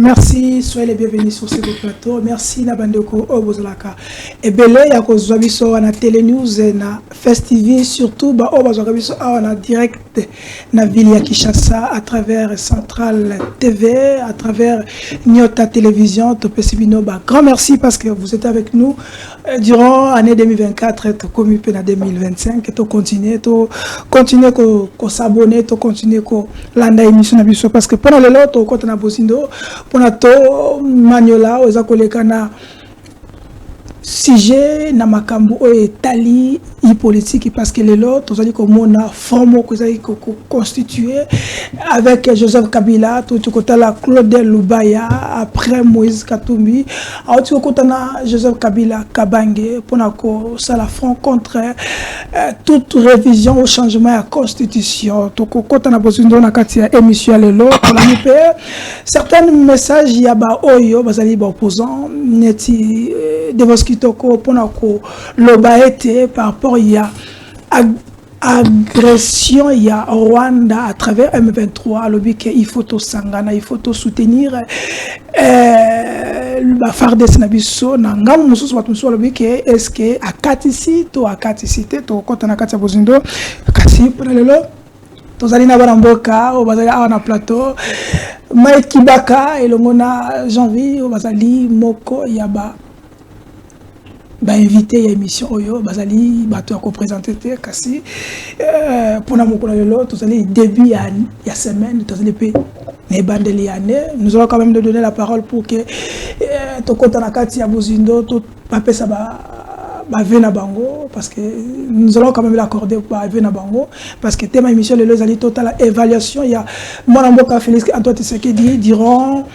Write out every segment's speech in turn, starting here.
Merci, soyez les bienvenus sur ce plateau. Merci Nabandeko Obozolaka. Et belé ya kozwa biso na Télé News na Festival surtout ba obozolaka biso na direct na ville ya Kinshasa à travers Central TV, à travers Nyota Télévision, Topesibino ba. Grand merci parce que vous êtes avec nous durant l'année 2024 et comme en 2025 et to continuer ko s'abonner, to continuer ko landa émission na biso parce que pendant le lot ko na bosindo pour to maniola oza koleka na sujet na makambo o etali politique parce que les lots tous allez comme on a forme que ça constitué avec Joseph Kabila tout côté la Claude Lubaya après Moïse Katumbi à tout côté na Joseph Kabila Kabange pour na ko ça la front contre toute révision au changement de la constitution tout côté na besoin na katia émission les lots pour la certains messages il y a ba oyo bazali ba opposant neti de voskitoko pour na ko lobaete par rapport il y a agression, il y a Rwanda à travers M23, il faut tout sangana, il faut tout soutenir la FARDC Nabiso, Nangam Moussous Watmoussou, est-ce que à Katisite ou à Katisite, au Kotana Katia Bozindo, Kasi, Prenez-le, Tozalina Baramboka, au Bazali Awana Plateau, Maïk Kibaka, et le Mona Janvier, au Bazali Moko, Yaba. Ba invité à émission oyo bazali bato ya ko présenter kasi pour na mokolo lelo tous allez début ya semaine tous allez pe ne bandeli année nous allons quand même de donner la parole pour que to kota na kati ya bozindo tout papé ça ba vena bango parce que nous allons quand même l'accorder pour vena bango parce que thème émission lelo zali total évaluation il y a mon mboka Félix Antoine Tshisekedi diront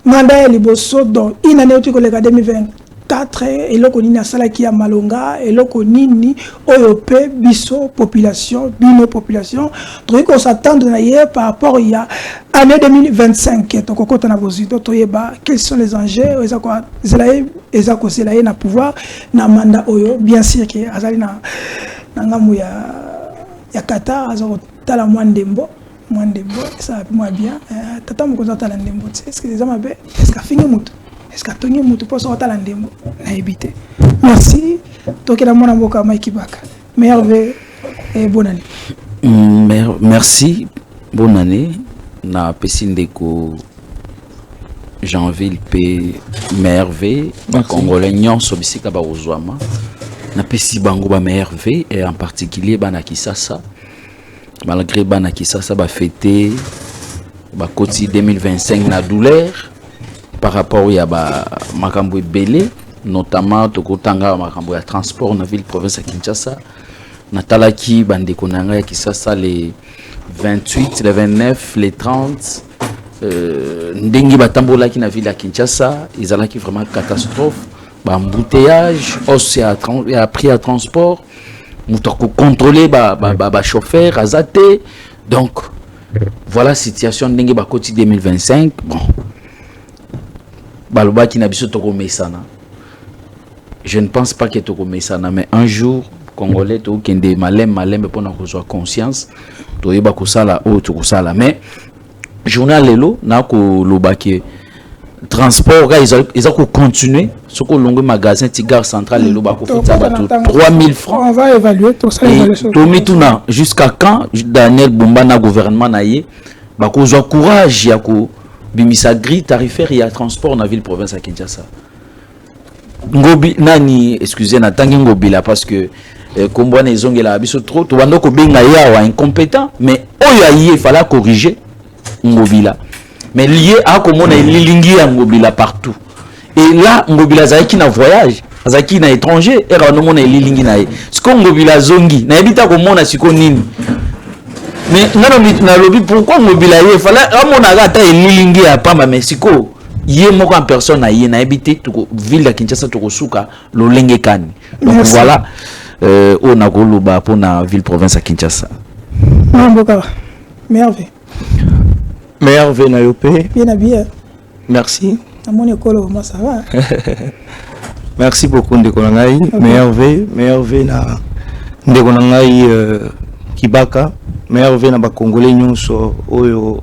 mandat liboso dans une année tu collègue 2020 4 et le konini asala ki ya malonga et le konini oyope biso population bino population donc on s'attend par rapport à année 2025 donc kokota na bozito toyeba quels sont les enjeux ezako zelaye na pouvoir na mandat oyo bien sûr que azali na ngamu ya Qatar azako tala mwandembo ça va moi bien tata mokoza tala ndembo est-ce que les hommes est-ce qu'a fini mutu est-ce que Tony Moutou peut sortir l'andemo na éviter. Merci. Donc la mon avocat Mike Baka. Merveille et bonne année. Merci. Bonne année. Na pesindeko Janvier pe merveille. Congolais nyon sobisika ba ozwama. Na pesi bango ba merveille et en particulier bana Kisasa. Malgré bana Kisasa ba fêter ba koti 2025 na douleur. Par rapport à Makambo Belé, notamment Tokotanga Makambo ya transport dans la ville province à Kinshasa, Natalaki Bandekonanga Kisasa les 28, les 29, les 30, Ndengi Batambola qui na ville à Kinshasa, ils allaient qui vraiment catastrophe, embouteillage, aussi à prix à transport, Moutoko contrôler ba chauffeur, azaté, donc voilà la situation Ndengi Bakoti 2025, bon. Baloba qui n'a pas toko mesana. Je ne pense pas que toko mesana, mais un jour Congolais to kende malem pour avoir conscience to yeba ko sala o to ko sala mais journal lelo na ko lobaki transport ils ont continuer ce que longue magasin Tigard central lelo ba ko fita ba 3000 francs. On va évaluer tout ça Tomi tuna jusqu'à quand Daniel Bumba na gouvernement na ye ba ko zo courage ya ko bimisa gris tarifaire et à transport dans la ville province à Kinshasa. Ngobi nani excusez na tangi ngobi là parce que comme on est zongela biso trop to bando ko benga ya incompétent mais oyo il fallait corriger ngobi là mais lié à comment on est lilingi ya ngobi là partout et là ngobi là zaki na voyage zaki na étranger et là on est lilingi na ce qu'on ngobi là zongi na ebita ko mona siko nini. Mais na lobby pourquoi mobile il fallait mon agata lilingi ya pamba Mexico yé moko en personne na yé na habité to ville de Kinshasa to suka lo lenge kani donc merci. Voilà on a goloba pour na ville province à Kinshasa. Mamboka merveille na yopé bien merci à mon école moi ça va merci beaucoup ndeko ngai merveille na ndeko ngai Kibaka merveille na ba Congolais nyonso oyo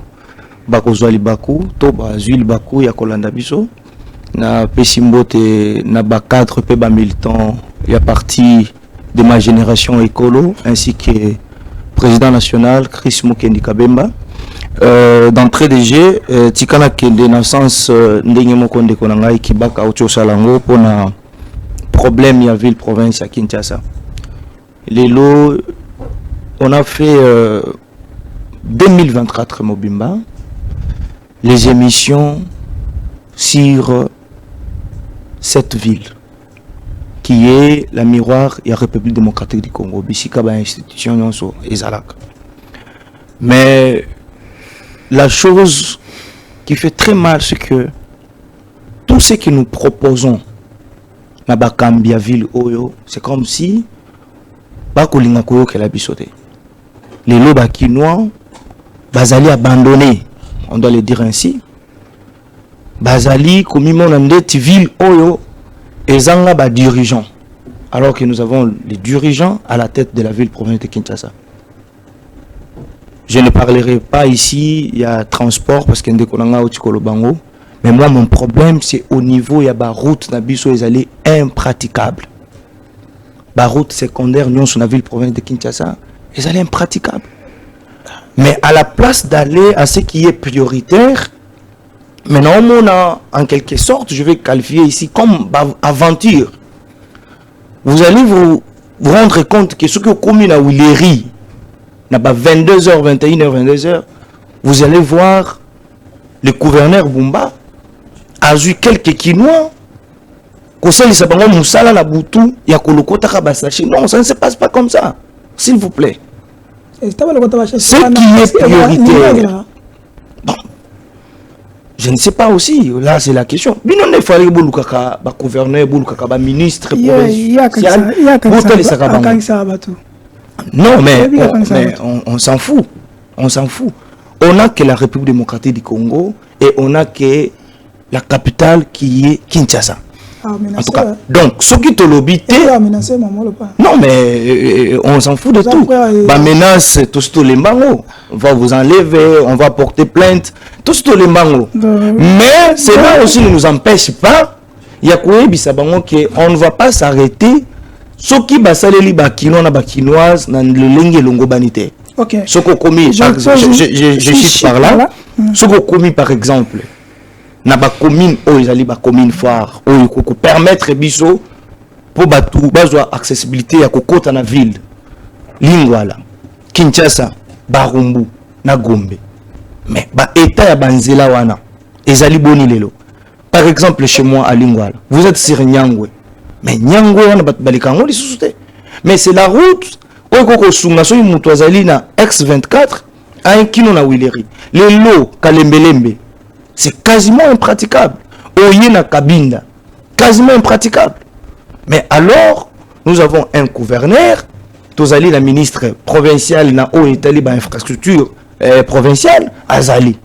bakozwa libaku to bazwi libaku ya kolanda biso na pesimbote na ba cadre pe ba militant ya parti de ma génération écolo ainsi que président national Chris Mukendi Kabemba. D'entrée de jeu tikana kende na sens ndenge moko ndeko na ngai kibaka ocho salango pona problème ya ville province à Kinshasa. Lelo on a fait 2024 Mobimba les émissions sur cette ville qui est la miroir de la République démocratique du Congo, bisika ba institution nyonso ezalaka. Mais la chose qui fait très mal, c'est que tout ce que nous proposons na bakambia ville oyo, c'est comme si bakolinga koyo ke la bisote. Les loba kinois bazali abandonnés, on doit le dire ainsi. Bazali komi monandeti ville oyo ezanga ba dirigeants, alors que nous avons les dirigeants à la tête de la ville province de Kinshasa. Je ne parlerai pas ici, il y a transport parce qu'il y a des bango, mais moi mon problème c'est au niveau il y a ba route na biso ezali impraticable. Ba route secondaire nous sur la ville province de Kinshasa, ezali impraticable. Mais à la place d'aller à ce qui est prioritaire, maintenant on a en quelque sorte, je vais qualifier ici comme aventure. Vous allez vous rendre compte que ce que commune à Willery n'a pas 22h, 21h, 22h, vous allez voir le gouverneur Bumba a eu quelques Kinois. Non, ça ne se passe pas comme ça. S'il vous plaît. Ce qui est prioritaire. Bon. Je ne sais pas aussi. Là, c'est la question. Mais non, il fallait que le gouverneur, le ministre, non, mais on s'en fout. On s'en fout. On a que la République démocratique du Congo et on a que la capitale qui est Kinshasa. En tout cas, donc, ce qui te l'obité. Non, mais on s'en fout de tout. La menace, tout ce les mangos. On va vous enlever, on va porter plainte, tout ce les mangos. Mais cela aussi ne nous empêche pas. Il y a quoi, on ne va pas s'arrêter. Ce qui va s'allérer bakino na bakinoise dans le lingue longo banité. Ok. Ce qu'on commis, je cite par là. Ce qu'on commis par exemple. Na ba commune o ezali ba commune phare o ko permettre biso pour batu bazwa accessibilité ya kokota na ville Lingwala Kinshasa Barumbu na Gombe mais ba état ya banzela wana ezali boni lelo par exemple chez moi à Lingwala vous êtes sur Nyangwe mais Nyangwe wana bat balikango lisusu te mais c'est la route o ko sunga so mutu azali na X24 à un kilo na Willery lelo Kalembelembe. C'est quasiment impraticable. Oyena Kabinda, quasiment impraticable. Mais alors, nous avons un gouverneur, Tozali, la ministre provinciale, na o Italie, infrastructure provinciale, Azali.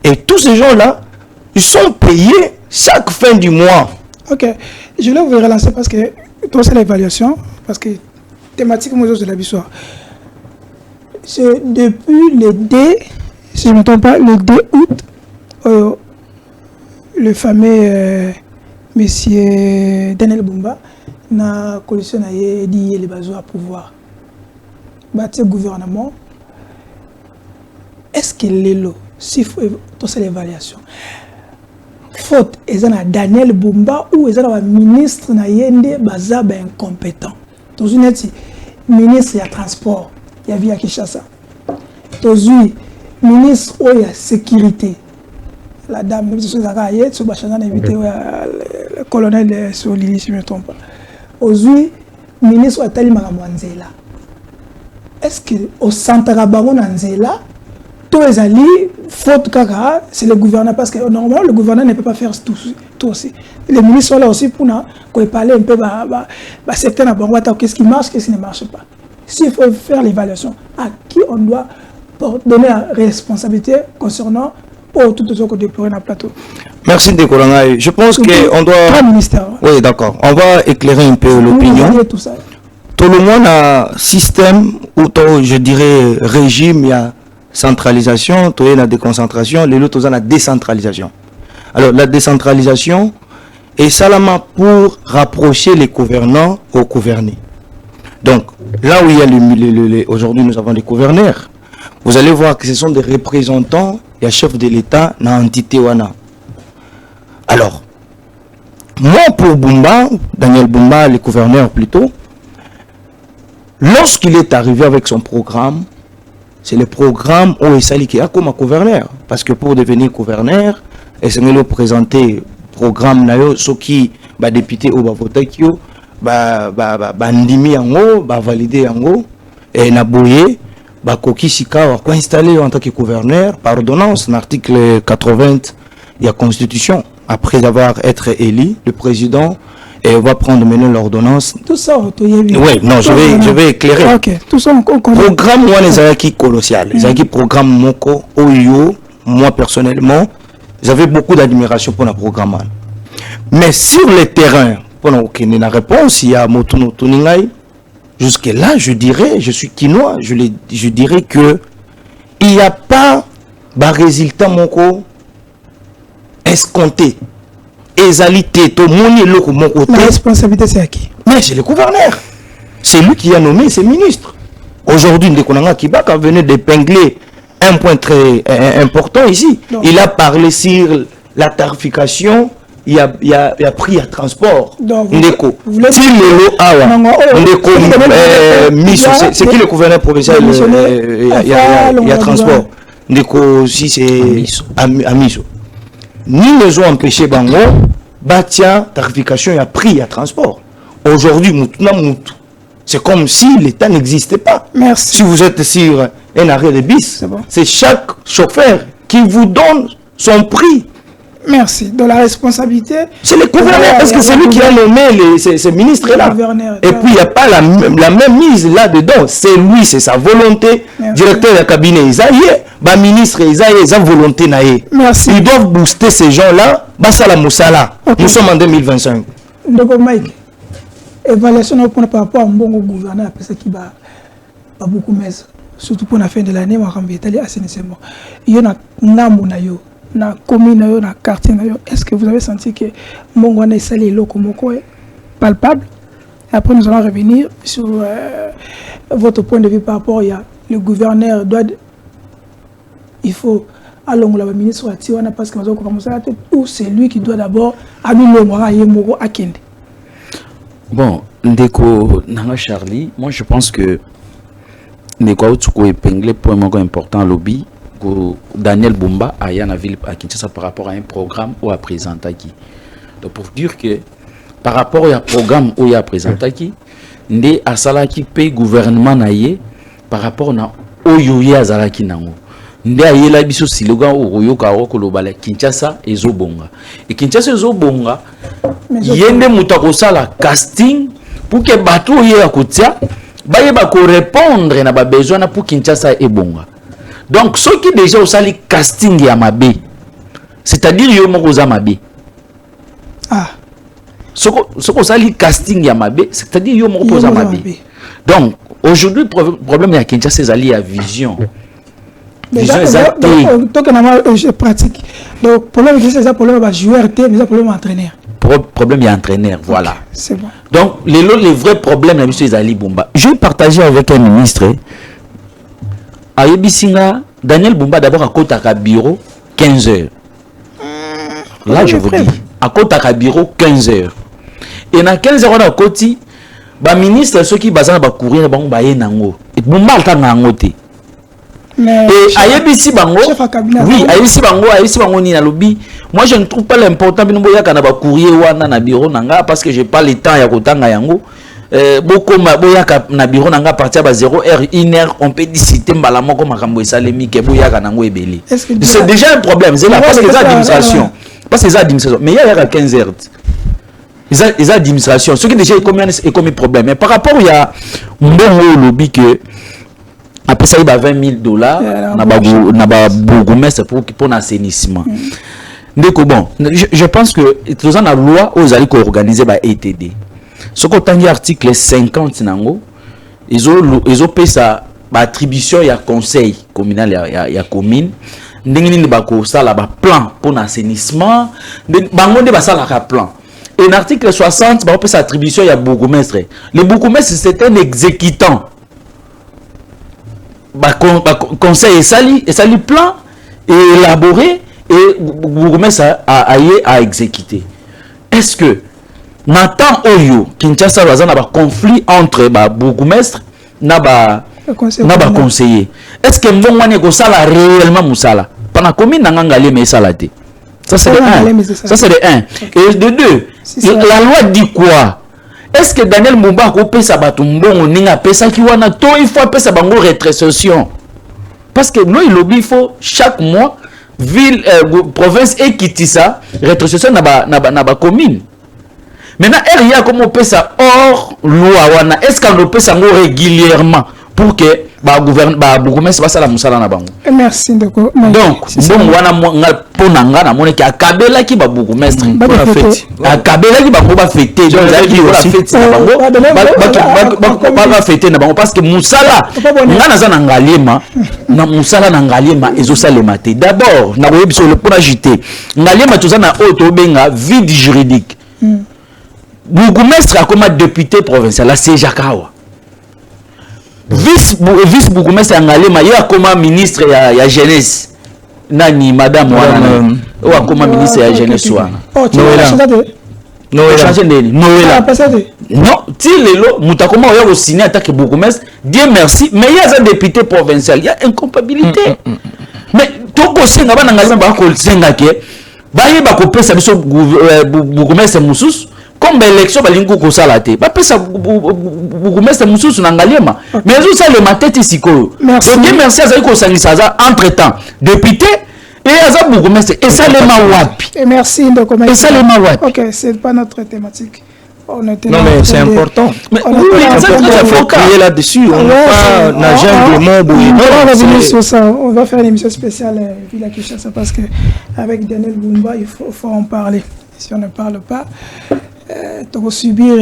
Et tous ces gens-là, ils sont payés chaque fin du mois. Ok, je vais vous relancer parce que c'est l'évaluation, parce que thématique moi de la histoire. C'est depuis le 2, si je ne me trompe pas, le 2 août. Le fameux monsieur Daniel Bumba na coalition a dit les besoins à pouvoir bâtir gouvernement. Est-ce que l'élo si faut c'est l'évaluation faute est à Daniel Bumba ou est à ministre na yende baza ba incompétent dans une ministre ya transport ya via Kinshasa tozui ministre ou ya sécurité. La dame, même si c'est le colonel Solili, si je ne me trompe pas. Aujourd'hui, le ministre Atali Maramwanzela. Est-ce qu'au centre Rabaron Anzela, tous les alliés, faute kaka, c'est le gouverneur, parce que normalement, le gouverneur ne peut pas faire tout aussi. Les ministres sont là aussi pour parler un peu, certains qu'est-ce qui marche, qu'est-ce qui ne marche pas. S'il faut faire l'évaluation, à qui on doit donner la responsabilité concernant tout ce qu'on déploie dans le plateau. Merci de Kolangaï. Je pense qu'on doit... Oui, d'accord. On va éclairer un peu l'opinion. Tout le monde a un système ou je dirais régime, il y a centralisation, la déconcentration, les autres la décentralisation. Alors la décentralisation est seulement pour rapprocher les gouvernants aux gouvernés. Donc là où il y a aujourd'hui nous avons des gouverneurs, vous allez voir que ce sont des représentants et chefs de l'État dans l'entité wana. Alors moi pour Bumba, Daniel Bumba, le gouverneur plutôt, lorsqu'il est arrivé avec son programme, c'est le programme où il s'allie comme un gouverneur. Parce que pour devenir gouverneur, il s'est présenté le programme, ce qui va député ou va voter, va ndimi yango, va valider yango, et na boye, va koki sika, va installer en tant que gouverneur par ordonnance, l'article 80 de la Constitution. Après avoir été élu, le président et on va prendre maintenant l'ordonnance. Tout ça, oui, non, je vais éclairer. Ok, tout ça, on connaît. Programme, moi, les acquis colossal. Les acquis programme Moko, Oyo, moi personnellement, j'avais beaucoup d'admiration pour le programme. Mais sur le terrain, pour la réponse, il y a Motuno Tuningai. Jusque-là, je dirais, je suis quinois, je dirais que il n'y a pas de résultat Moko escompté. Égalité, tout le monde est là mon côté. La responsabilité, c'est à qui? Mais c'est le gouverneur. C'est lui qui a nommé ses ministres. Aujourd'hui, Ndekonanga Kibaka venait d'épingler un point très important ici. Non. Il a parlé sur la tarification. Il a pris à transport. Ndeko. C'est qui le gouverneur provincial? Il y a transport. Ndeko, si c'est Amiso. Ni les ont empêché Bango, Batia, tarification, il a pris à transport. Aujourd'hui, c'est comme si l'État n'existait pas. Merci. Si vous êtes sur un arrêt de bis, c'est chaque chauffeur qui vous donne son prix. Merci. De la responsabilité. C'est le gouverneur, parce que c'est lui qui a nommé ces ministres-là. Et puis, il n'y a pas la même mise là-dedans. C'est lui, c'est sa volonté. Merci. Directeur de cabinet, Isaïe, ministre, Isaïe, sa volonté. Merci. Ils doivent booster ces gens-là. Basala Moussala. Okay. Nous sommes en 2025. Donc, Mike, évaluation par rapport à un bon gouverneur, parce qu'il va beaucoup mieux. Surtout pour la fin de l'année, on va aller à l'assainissement. Il y a un na commune na quartier est-ce que vous avez senti que Mongwana est salé lokomoko est palpable? Après nous allons revenir sur votre point de vue par rapport à le gouverneur doit il faut allons la ministre à Tiwana parce que nous avons commencé à tête ou c'est lui qui doit d'abord améliorer Yemoko Akende. Bon, Ndeko Nanga Charlie, moi je pense que Ndeko Outsuko épinglé point important lobby. Daniel Bumba a la ville à Kinshasa par rapport à un programme ou à présenter qui. Donc pour dire que par rapport à un programme ou à présenter qui, ndé asala qui paye gouvernement naie par rapport à oyoya azala qui nango. Ndé aye la biso siloga oyo ka oko lobala Kinshasa ezobonga. Et Kinshasa ezobonga yende mutako sala casting pour que bateau ye akotia ba yeba ko répondre na ba besoin pour Kinshasa ebonga. Donc, ceux qui déjà ont sali casting ya mabé, c'est-à-dire yo moko za mabé. Ah. Ceux qui ont sali casting ya mabé, c'est-à-dire yo moko za mabé. Donc, aujourd'hui, le problème ya Kinshasa c'est ali à vision. Vision exacte. Donc, je pratique. Donc, problème c'est ça problème à joueur, mais ça problème entraîneur. Problème ya entraîneur, voilà. Okay, c'est bon. Donc, les vrais problèmes là monsieur Ali Bumba. J'ai partagé avec un ministre Ayebisinga, Daniel Bumba d'abord à Kotaka bureau 15 heures. Là je vous dis, à Kotaka bureau 15 heures. Et dans 15 heures on a Koti, ba ministre ceux qui bazana ba courir ba ye nango. Et Bumba alta nango te. Et Ayebisi bango, oui, Ayebisi bango ni na lobby. Moi je ne trouve pas l'important bino boya kana ba courir wana na bureau nanga parce que j'ai pas le temps ya kotanga yango. Beaucoup na bureau nanga partir à 0 heure 1 heure on peut discuter mbalamo comme makambo esalemi ke boya kana ngo ebeli. C'est déjà un problème, c'est là parce que les administrations mais il y a 15 heures. Les administrations ce qui déjà est comme problème mais par rapport il y a mbongo lobby que après ça il va $20,000 na ba bourgmestre pour l'assainissement. Ndeko bon, je pense que tous en la loi aux allez organiser ba ETD. Ce qu'on a article 50 nango, ils ont payé ça attribution il y a conseil communal il y a commune ndengini bako sala ba plan pour l'assainissement bango de basala ka plan et en article 60 ba sa attribution il y a bourgmestre le bourgmestre c'est un exécutant ba conseil et sali plan et élaboré et bourgmestre a exécuté. Est-ce que Nathan Oyo Kinshasa bazana ba conflit entre ba bourgmestre na ba conseiller. Est-ce que mbongwane ko sala réellement musala pendant combien n'angale mais salate. Ça c'est le 1. Ça c'est le 1. Et de 2, la loi dit quoi? Est-ce que Daniel Mumba ko pesa batu mbongo ninga pesa ki wana to il faut pesa bango rétrocession? Parce que nous il faut chaque mois ville province et kitisa rétrocession na ba commune. Maintenant RIA comme on pesa hors loi wana est-ce qu'on pesa ngo régulièrement pour que ba gouverne ba bourgmestre basala musala na bango. Merci d'accord. Donc bon wana ngal pona ngana mona ki akabela ki ba bourgmestre pour la fête. Akabela ki ba ko ba fêter donc qui la fête na bango ba fêter na bango parce que musala ngana za na ngalema na musala na ngalema ezo salema te. D'abord na ko biso le pour agiter ngalema toza na auto benga vide juridique. Bourgmestre comme député provincial la Sejakawa. Vice bourgmestre Ngalema ya comme ministre ya jeunesse nani madame wana wa comme ministre ya jeunesse wana non ti lelo mutakoma ya ko signer attaque bourgmestre Dieu merci mais il y a un député provincial il y a incompatibilité mais to ko senga bana Ngalema ba ko senga ke ba yeba ko pesa biso bourgmestre mususu comme l'élection balingo ko salate ba pesa bourgmestre mususu na Ngalema mais zo ça le matete siko donc merci azali ko sangisa za entre temps député et aza bourgmestre et ça le mawapi et merci donc et ça le mawapi. OK, c'est pas notre thématique. Non mais c'est important. Mais il faut crier là-dessus. On n'a jamais de mots. On va revenir sur ça. On va faire une émission spéciale Villa Kinshasa parce que avec Daniel Bumba il faut en parler. Si on ne parle pas tu vas subir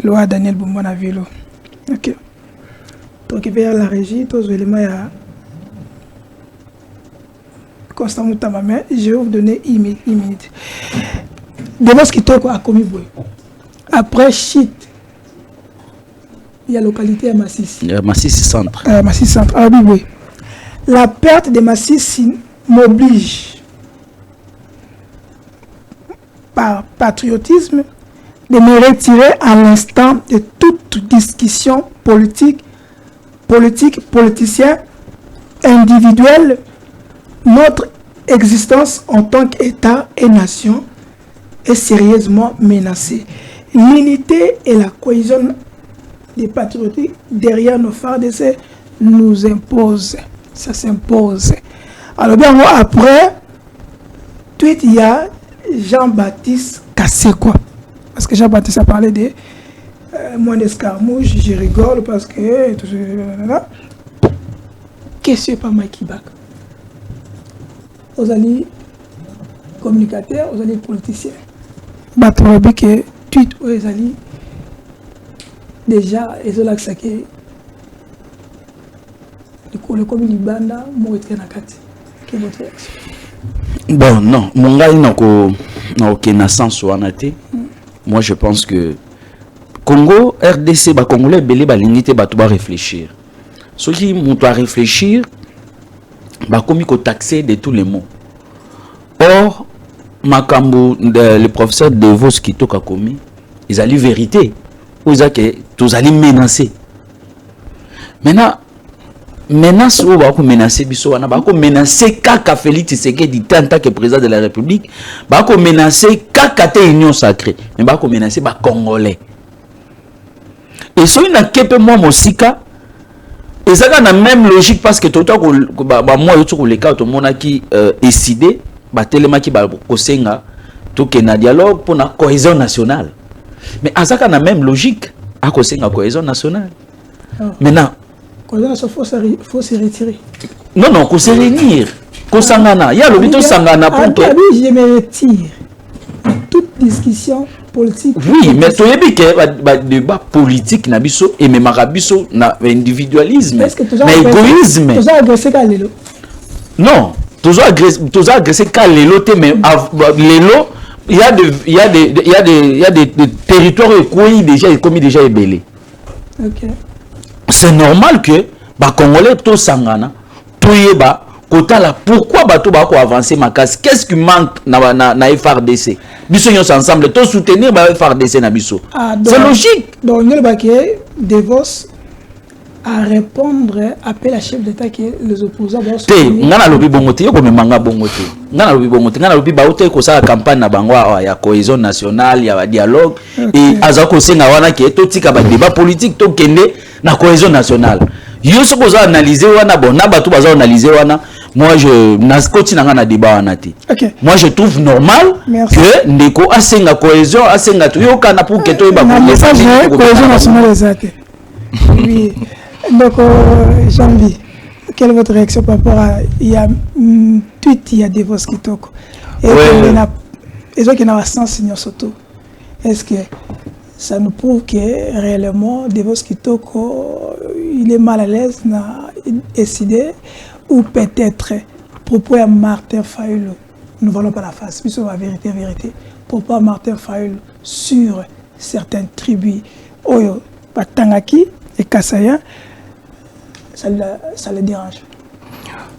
loi Daniel Bumba na vélo. OK. Donc vers la régie tous les éléments à Constant Moutamame, je vais vous donner une minute. Devant ce qui a commis Boy. Après Chit, il y a la localité à Massis. Massis centre. Massis centre. Ah oui, oui. La perte de Massis m'oblige, par patriotisme, de me retirer à l'instant de toute discussion politicien, individuelle. Notre existence en tant qu'État et nation est sérieusement menacée. L'unité et la cohésion des patriotes derrière nos FARDC nous imposent. Ça s'impose. Alors bien après, tweet il y a Jean-Baptiste Kassekwa. Parce que Jean-Baptiste a parlé de moins d'escarmouche, je rigole parce que tout ça. Qu'est-ce que c'est pas Mikey Bak? Vous allez communicateurs, vous allez politiciens. Batrobi que tweet vous allez déjà ils ont l'accès le commune Banda moïtre nakati. Quelle est votre réaction? Bon non, mon gars n'a aucun sens ou anaté. Moi je pense que Congo RDC ba congolais belé ba l'unité ba tout ba réfléchir. Ceux qui m'ont à réfléchir bah comme il taxé de tous les mots. Or Makambo le professeur de Vos qui toka commis ils allaient vérité ou ils que tous allaient menacer. Maintenant menace ou va menacer biso wana ba ko menacer kaka Félix Tshisekedi en tant que président de la République ba ko menacer kaka te union sacrée mais ba ko menacer ba congolais. Et so ina kepe moi mosika et ça a la même logique parce que tout le temps moi je trouve les cas tout le monde qui décidé bah tellement qui va kosenga tout que na dialogue pour la cohésion nationale mais ça a la même logique à kosenga cohésion nationale. Maintenant cohésion faut se retirer. Non faut se réunir kosangana il y a le bito sangana pour toi. Je me retire toute discussion politique. Oui, mais tu as dit que le débat politique na biso et même arabiso na individualisme, na égoïsme. Tu as agressé Kalelo. Non, tu as agressé Kalelo, mais Lelo, il y a des territoires qui déjà commis déjà ébélés. OK. C'est normal que ba Congolais to sangana, to yeba kotala pourquoi bato ba ko avancer ma casse. Qu'est-ce qui manque na FRDC? Biso ños ensemble to soutenir ba FRDC na biso. C'est logique. Donc nous ba que Devos à répondre appel à chef d'état que les opposants vont te ngana lobi bongote yoko memanga bongote ngana lobi bongote ngana lobi ba uté ko sa campagne na bango ya cohésion nationale ya dialogue et azako senga wana ke to tika ba débat politique to kende na cohésion nationale yo soko za analyser wana bon na bato baza analyser wana moi je naskoti na ngana débat wana te. Moi je trouve normal que ndeko asenga cohésion asenga to yoka na pour que to ba cohésion nationale exacte. Oui. Donc, Jean-Louis, quelle est votre réaction par rapport à... Il y a tweet, il y a des voix qui toquent. Et ils ont un sens signal surtout. Est-ce que ça nous prouve que réellement, des voix qui toquent, il est mal à l'aise, n'a décidé, ou peut-être, propos à Martin Fayulu, nous ne voulons pas la face, puisque la vérité, propos à Martin Fayulu sur certaines tribus, Oyo, Tangaki et Kassaya, ça le dérange.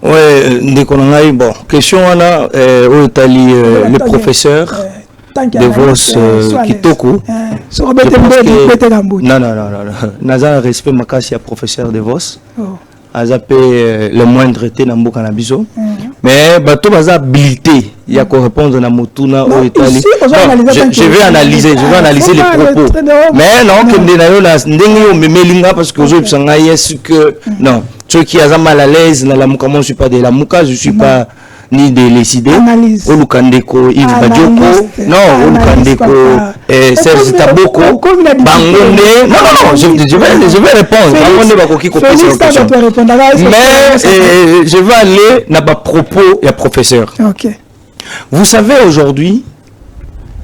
Oui, bon, question là, où est allé le professeur de Vos Kitoko? Non, Naza respect Makasi, professeur de Vos. Azapé le moindre été dans Mboka Nabiso. Mais bateau baza habilité, il y a quoi répondre dans Motuna au Italie. Je vais analyser les propos. Mais non, que nous n'avons parce que aujourd'hui c'est que non, ceux qui ont mal à l'aise dans la Mouka, moi je suis pas de la Mouka, je suis pas ni de les idées. Olukandeko, Yves Badioko, non, Olukandeko, Serge Taboko, Bangonde. Non, je vais répondre. Bangonde Bakoki Kopé, c'est question. Mais je vais aller dans ma propos, il y a professeur. Vous savez aujourd'hui,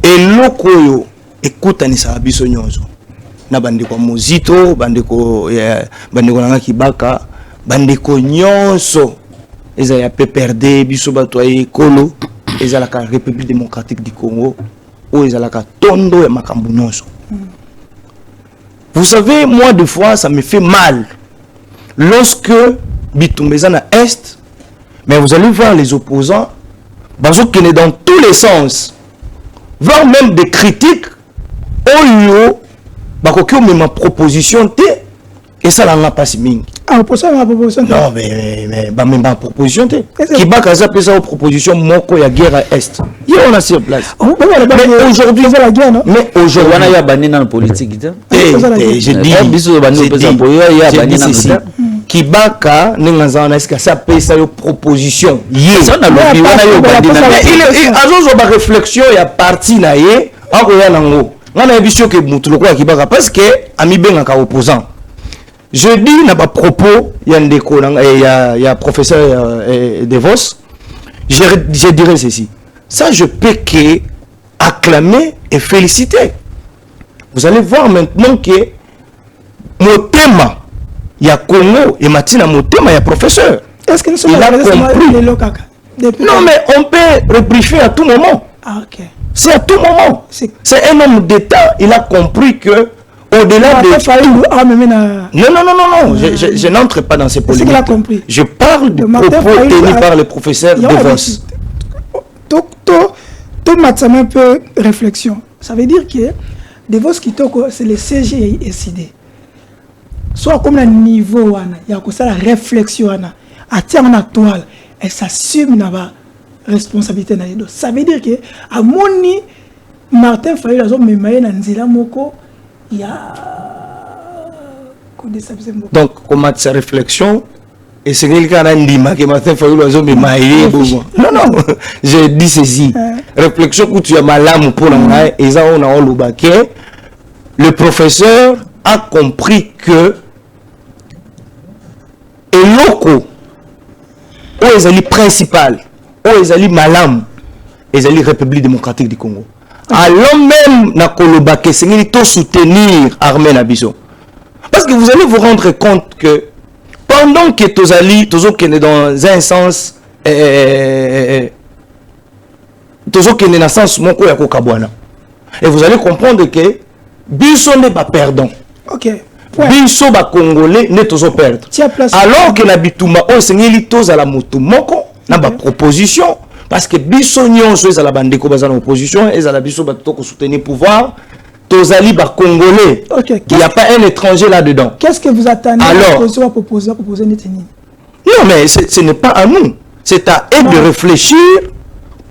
et l'okoyo, écoute Anissa Abiso Nyonzo. Na bandeko Mozito, bandeko Nanga Kibaka, bandeko Nyonzo. Ils ont PPRD, Bissobatoye, Kolo, ils ont la République démocratique du Congo, ou ils ont la Tondo et Makambounoso. Vous savez, moi, des fois, ça me fait mal. Lorsque Bitumbezana Est, mais vous allez voir les opposants, parce qu'ils sont dans tous les sens, voire même des critiques, Oyo, Bakokyo, mais ma proposition, et ça n'a pas si ming. Ah, pour ça, ma proposition. Non, mais même ma proposition. Qui va caser sa proposition, Moko, il y a guerre à Est. Il y a sur place. Mais aujourd'hui, c'est la guerre, non? Mais aujourd'hui, il y a banni dans la politique. Je dis ceci. Qui va caser sa proposition. Il y a réflexion, il y a parti, il y a parce que Ami Benga opposant. Je dis dans ma propos, il y a professeur Devos, je dirais ceci. Ça, je peux que acclamer et féliciter. Vous allez voir maintenant que mon thème, il y a Congo et Matina, mon thème, il y a professeur. Est-ce que nous sommes compris? Non, mais on peut rebriefer à tout moment. Ah, ok. C'est à tout moment. C'est un homme d'État, il a compris que au-delà de... Non, je n'entre pas dans ces polémiques. Je parle de propos tenus par le professeur Devos. Tout matin un peu réflexion. Ça veut dire que Devos qui c'est le CGISD. Soit comme le niveau, il y a la réflexion, à terme à toile, elle s'assume la responsabilité. Ça veut dire que à Moni, Martin Fayulu a mis Nzila Moko. Il y a... Donc, comment sa réflexion et c'est quelqu'un qui a dit que Martin Fayulu a mis non, je dis ceci. Réflexion que tu as mal pour l'engager et ça on a le professeur a compris que et locaux où ils allaient principal où ils allaient malam ils allaient République démocratique du Congo. allons même na kolobake sengeli to soutenir armée na biso. Parce que vous allez vous rendre compte que pendant que tozali tozokende dans un sens tozokende na sens moko ya kokabwana, et vous allez comprendre que biso n'est pas perdant. OK. Biso ba congolais ne tozo perdre. Alors que na bituma o sengeli tozala motu moko na ba proposition, parce que biso nyonso ezala bandeko bazala opposition, ezala biso ba to ko soutenir pouvoir, tozali ba congolais. OK. Il n'y a pas un étranger là-dedans. Qu'est-ce que vous attendez? Alors, à proposer Netini? Non, mais ce n'est pas à nous. C'est à eux de réfléchir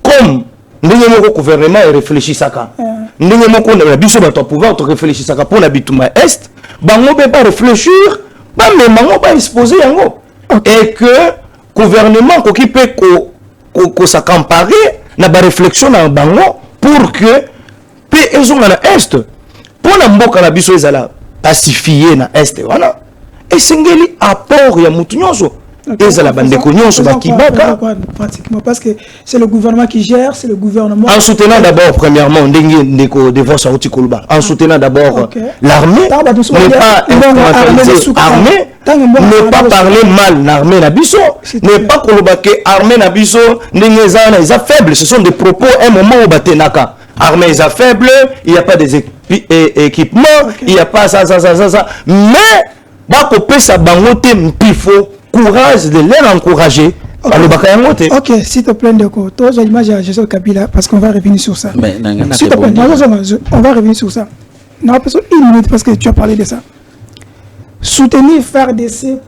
comme le gouvernement réfléchit ça. Ndenge moko na biso ba to pouvoir to réfléchir ça pour la bituma est, bango be pas réfléchir, ba mais bango ba exposer yango. Et que gouvernement ko qui peut ko s'accaparer na ba réflexion na bango pour que pe ezonga na est. Pour la mboka na biso ezala pacifier na est voilà. Et sengeli apport ya mutu nyonso. Pratiquement parce que c'est le gouvernement qui gère, c'est le gouvernement. En soutenant d'abord, premièrement, en soutenant d'abord l'armée, ne pas instrumentaliser l'armée, ne pas parler mal l'armée Nabiso, ne pas colobaquer l'armée Nabiso, les faibles, ce sont des propos un moment au Batenaka. Armée est faible, il n'y a pas des équipements, il n'y a pas ça, mais Bakopé sa bangote mpifo. Courage de les encourager. Ok, s'il te plaît, d'accord. Toi, j'ai l'image à Joseph Kabila parce qu'on va revenir sur ça. S'il te plaît, on va revenir sur ça. Non, une minute parce que tu as parlé de ça. Soutenir FARDC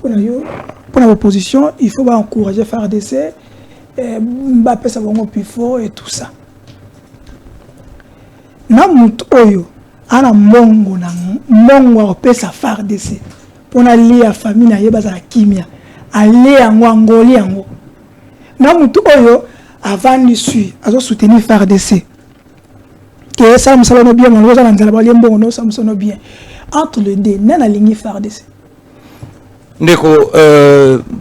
pour l'opposition, il faut encourager FARDC, Mbappé Savongo Pifo et tout ça. Namut Oyo, ana mongo na mongo opesa FARDC pour aller à famille na yebaza kimia. Aller en Angoli yango. Na mutu oyo avant de suivre, azo soutenir FARDC. Que ça me sala no bien, on va nzala ba lembo no ça me sonne bien. Entre les deux, na ligne FARDC. Ndeko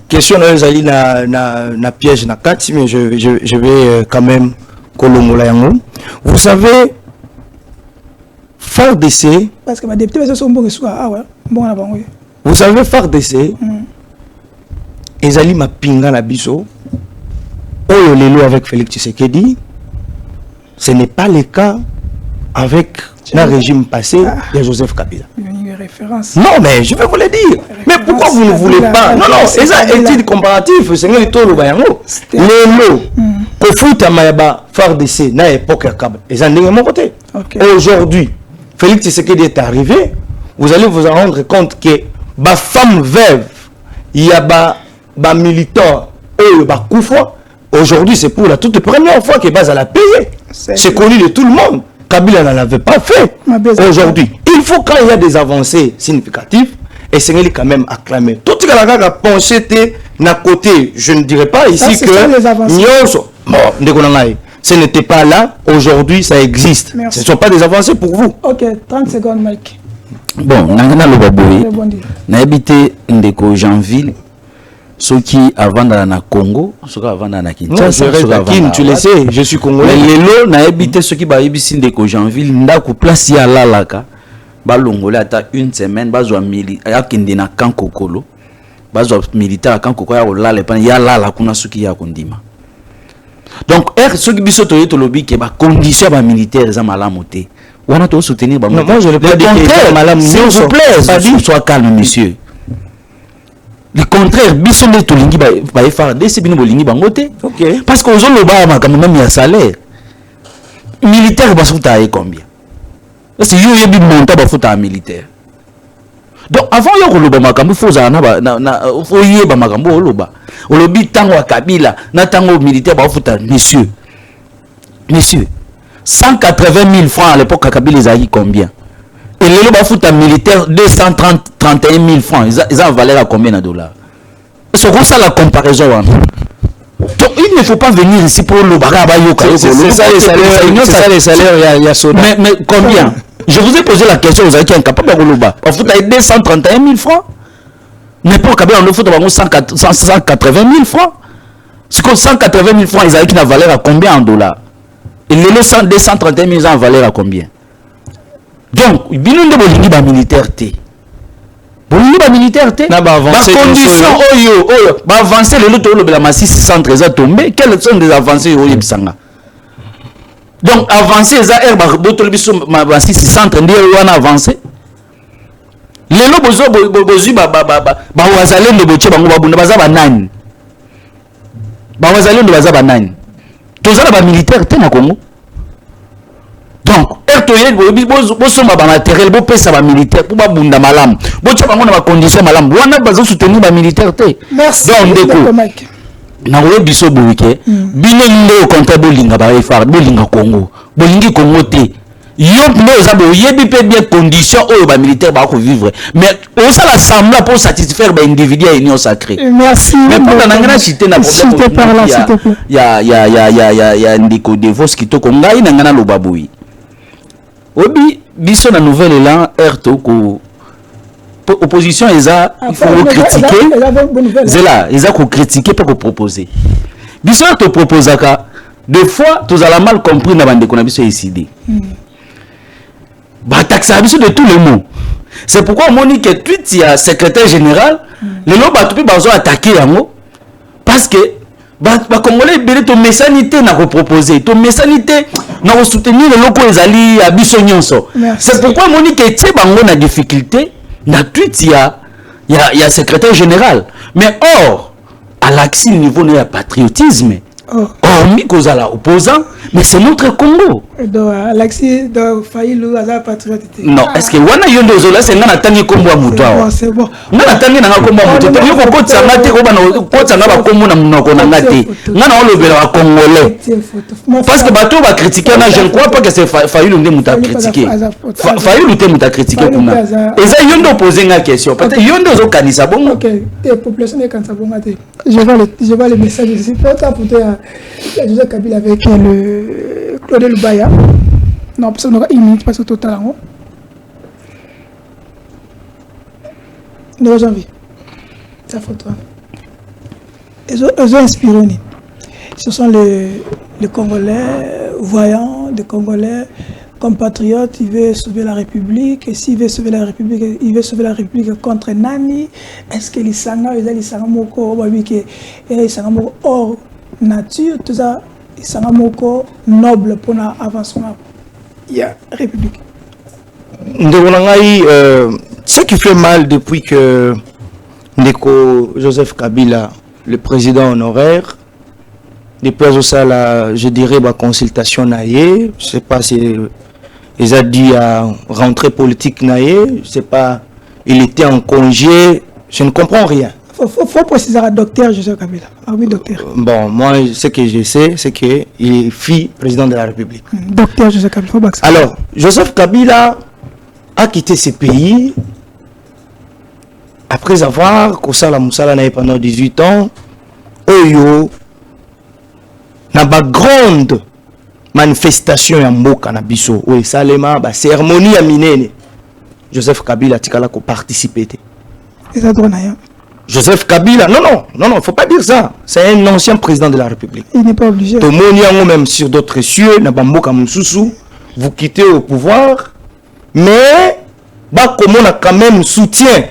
question na piège na kati, mais je vais quand même kolongola yango. Vous savez FARDC parce que ma député sont bon que ah ouais, bon na bango. Vous savez FARDC Ezali Mapinga na biso, Oyo Lelo avec Félix Tshisekedi, ce n'est pas le cas avec le régime passé de Joseph Kabila. Une référence. Non, mais je vais vous le dire. Mais pourquoi vous ne voulez pas? Non, c'est ça, étude comparative, c'est un étoile bayango. Lelo, Kofuta Mayaba, FARDC, na époque à Kabila. Et ça n'est pas mon côté. Aujourd'hui, Félix Tshisekedi est arrivé, vous allez vous en rendre compte que ma femme veuve, il y a ba militant et ba Koufwa. Aujourd'hui, c'est pour la toute première fois que Baz a payé. C'est connu de tout le monde. Kabila n'en avait pas fait. Aujourd'hui, il faut quand il y a des avancées significatives, et c'est quand même acclamé. Tout ce que a pensé na côté, je ne dirais pas ici ça, que Nyonso, ce n'était pas là. Aujourd'hui, ça existe. Merci. Ce ne sont pas des avancées pour vous. Ok, 30 secondes, Mike. Bon, nangana lobaboye. Na habité ndeko Janville. Ceux qui avant na Congo, ceux qui avant na Kinshasa, tu le sais, je suis congolais. Mais lelo na habité ceux qui ba yebisi ndeko Janville ndako place ya lalaka. Ba longolé ata une semaine, ba zo militaire akende na Kankokolo. Ba zo militaire Kankokolo ya olala pa ya lala kuna suki ya kondima. Donc ceux qui biso toyeto lobi ke ba condition ba militaire za malamu te. On a tout soutenir ba. Non, moi je le pas dire madame, s'il vous plaît, sois calme monsieur. Le contraire, biso de tolingi ba faire des bino bolingi bangote. OK. Parce que ozolo ba ma quand même ya salaire. Militaire ba futa ay combien? Parce que yo yebi monta ba futa militaire. Donc avant yo koloba makambo foza na fo yeba makambo oloba. Olobi tango wa Kabila na tango militaire ba futa monsieur. 180 000 francs à l'époque à Kabila ils combien? Et les bafouta militaire 231 000 francs, ils ont valeur à combien de dollars? C'est comme ça la comparaison. Donc il ne faut pas venir ici pour le barabayo. C'est ça les salaires, il y a soda. Mais combien? Je vous ai posé la question, vous avez qui est incapable de le bas. On fout 231 000 francs. Mais pour Kabila, on le fout 180 000 francs. C'est comme 180 000 francs, ils ont qui la valeur à combien en dollars? Et les 231 000 ans valeur à combien? Donc, bino nde bolingi ba militaire te. Bolingi ba militaire te. Na ba avancer. Ba condition oyo ba avancer le loto lobela ma 600 eza tombé. Quelles sont des avancées oyo bisanga? Donc avancer eza air ba botolo biso ma 600 ndi wana avancer. Lelo bozu ba wazalendo boche bango babunda baza ba nani? Ba wazalendo baza ba nani? Tozala ba militaire te na Congo. Donc RTL bosomba ba matériel bopesa ba militaire pour ba bunda malamu. Boche bango na ba condition malamu. Wana bazo soutenir ba militaire te. Merci. Donc ndeko. Na roye biso boike. Bino ndo comptable linga ba FAR, bolinga Congo. Bolingi Congo te. Yo ndo yebi pe bien condition oyo ba militaire ba ko vivre. Mais on ça l'assemblée pour satisfaire ba individu à union sacrée. Merci. Mais pour la ngana cité na problème. Il y a ndiko devos qui to ko ngai na ngana lobaboui. Obi biso na nouvelle élan RTO ko opposition eza il faut critiquer. C'est là, ils ont critiquer pas ko proposer. Biso to proposaka des fois tous à la mal compris na bande ko na biso décider. Bah taxa biso de tous les mots. C'est pourquoi on dit que tweet il y a secrétaire général les lots ba tout bazo attaquer yango parce que ba congolais belé to messanité na proposer to messanité na soutenir les locaux ezali à biso nyonso. C'est pourquoi on dit que tie bango na difficulté na tweet il y a secrétaire général mais or à l'axi niveau de patriotisme. Hormis qu'on a opposant, mais c'est notre Congo. Donc, Alexis, Faïlou, Aza patriote. Non, est-ce que Wana Yondo Zola, c'est un attaqué comme moi, Moutoua? C'est bon. On a attaqué comme moi, Moutoua. Il faut que ça mate, comme Congolais. Parce que Bato va critiquer, je ne crois pas que c'est Faïlou qui m'a critiqué. Faïlou qui m'a critiqué. Et ça, Yondo posé une question. Parce que Yondo Zo Kanisa bon. Ok, la population est Kanisa bon. Je vois le message ici. Joseph Kabila avec le Claude Lubaya. Non, parce qu'on aura une minute, parce que total. De janvier. Ça photo. Ils ont inspiré. Ce sont les Congolais voyants, des Congolais compatriotes. Ils veulent sauver la République. Et s'ils veulent sauver la République, ils veulent sauver la République contre Nani. Est-ce que les Sanga, ils sont moko, ils sont hors nature, tout ça, c'est un mot noble pour l'avancement de la République. Ce qui fait mal depuis que Ndeko Joseph Kabila, le président honoraire, depuis ça, je dirais, la consultation naïe, je ne sais pas si ils ont dit à rentrer politique naïe, je ne sais pas, il était en congé, je ne comprends rien. Faut préciser à docteur Joseph Kabila. Ah oui, docteur. Bon, moi, ce que je sais, c'est qu'il est fils président de la République. Docteur Joseph Kabila, faut pas que ça. Alors, Joseph Kabila a quitté ce pays après avoir Kosala Moussala pendant 18 ans. Oyo, na ba grande manifestation ya mboka na biso. Oui, salema, ba cérémonie ya minene. Joseph Kabila tikala ko participer. Et ça doit n'ailleurs. Joseph Kabila, non, il ne faut pas dire ça. C'est un ancien président de la République. Il n'est pas obligé. Tout le monde, même sur d'autres cieux, vous quittez au pouvoir, mais comme on a quand même soutien.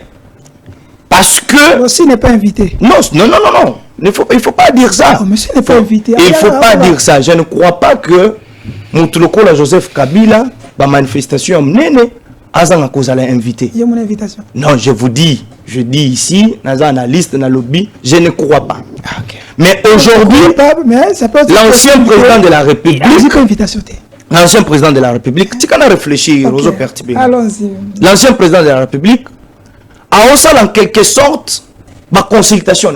Parce que... Aussi n'est pas invité. Non. Il ne faut pas dire ça. Oh, monsieur n'est pas invité. Il ne faut pas dire ça. Je ne crois pas que la Joseph Kabila, la manifestation, Azan cause à invité. Il y a mon invitation. Non, je dis ici, dans analyste, dans le lobby, je ne crois pas. Ah, okay. Mais aujourd'hui, l'ancien président de la République, l'ancien président de la République, tu peux réfléchir, okay. Allons-y. L'ancien président de la République a aussi en quelque sorte ma consultation.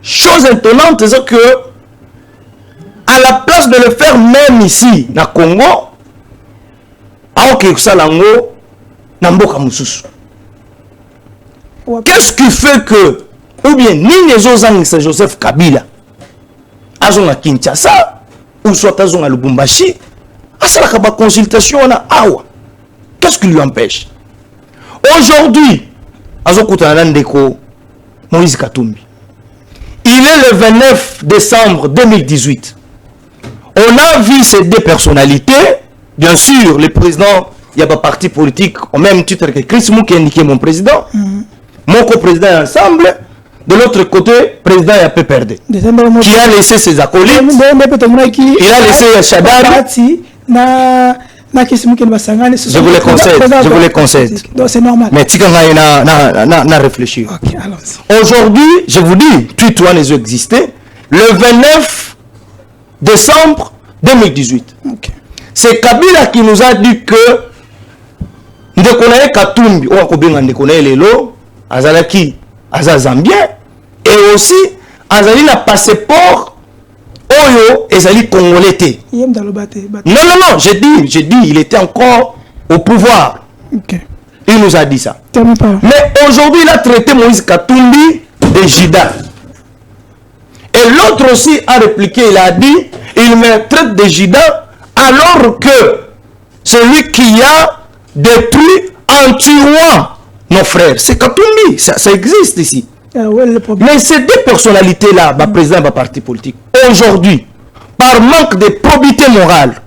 Chose étonnante, c'est que à la place de le faire même ici, dans le Congo, qu'est-ce qui fait que, ou bien, ni les autres c'est Joseph Kabila, azon à Kinshasa, ou soit azon à Lubumbashi, à ça la consultation à Awa. Qu'est-ce qui lui empêche? Aujourd'hui, azon Koutanandeko, Moïse Katumbi, il est le 29 décembre 2018. on a vu ces deux personnalités. Bien sûr, le président, il y a pas parti politique au même titre que Chris Mou qui a indiqué mon président. Mon co-président est ensemble. De l'autre côté, président il a PPRD. Qui a laissé ses acolytes. Il a laissé Chadari. Je vous le concède. Donc c'est normal. Mais tu as réfléchi. Okay, aujourd'hui, je vous dis, tout les existé le 29 décembre 2018. Okay. C'est Kabila qui nous a dit que Ndekonaye Katumbi, ou Akobenga Ndekonaye Lelo, Azalaki, Azazambien, et aussi Azali na passeport Oyo Ezali Congolais. Non, non, j'ai dit, il était encore au pouvoir. Okay. Il nous a dit ça. Mais aujourd'hui, il a traité Moïse Katumbi de Jida. Et l'autre aussi a répliqué, il a dit, il me traite de Jida alors que celui qui a détruit en tuant nos frères, c'est Katumbi. Ça existe ici. Mais ces deux personnalités-là, le président de parti politique, aujourd'hui, par manque de probité morale,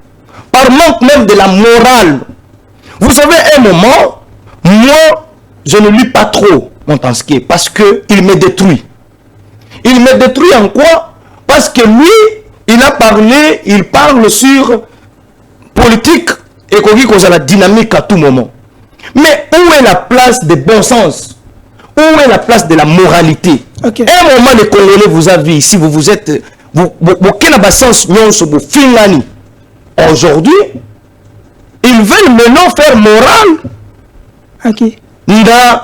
par manque même de la morale, vous savez, un moment, moi, je ne lis pas trop Montesquieu parce qu'il me détruit. Il me détruit en quoi? Parce que lui, il a parlé, il parle sur politique et qu'on dit qu'on a la dynamique à tout moment. Mais où est la place de bon sens? Où est la place de la moralité? Okay. Un moment, les Congolais vous avez ici, vous êtes... Aujourd'hui, ils veulent maintenant faire morale dans